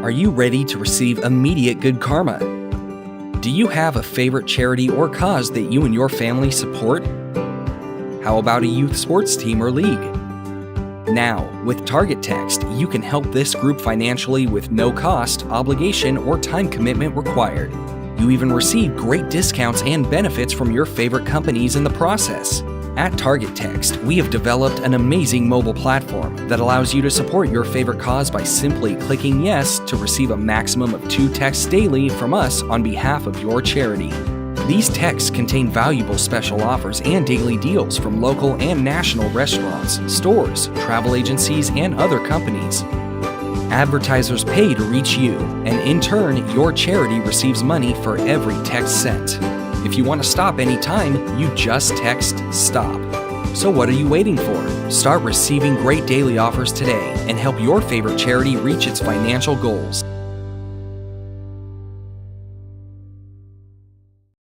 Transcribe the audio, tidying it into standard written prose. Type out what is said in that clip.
Are you ready to receive immediate good karma? Do you have a favorite charity or cause that you and your family support? How about a youth sports team or league? Now, with Target Text, you can help this group financially with no cost, obligation, or time commitment required. You even receive great discounts and benefits from your favorite companies in the process. At Target Text, we have developed an amazing mobile platform that allows you to support your favorite cause by simply clicking yes to receive a maximum of 2 texts daily from us on behalf of your charity. These texts contain valuable special offers and daily deals from local and national restaurants, stores, travel agencies, and other companies. Advertisers pay to reach you, and in turn, your charity receives money for every text sent. If you want to stop anytime, you just text STOP. So what are you waiting for? Start receiving great daily offers today and help your favorite charity reach its financial goals.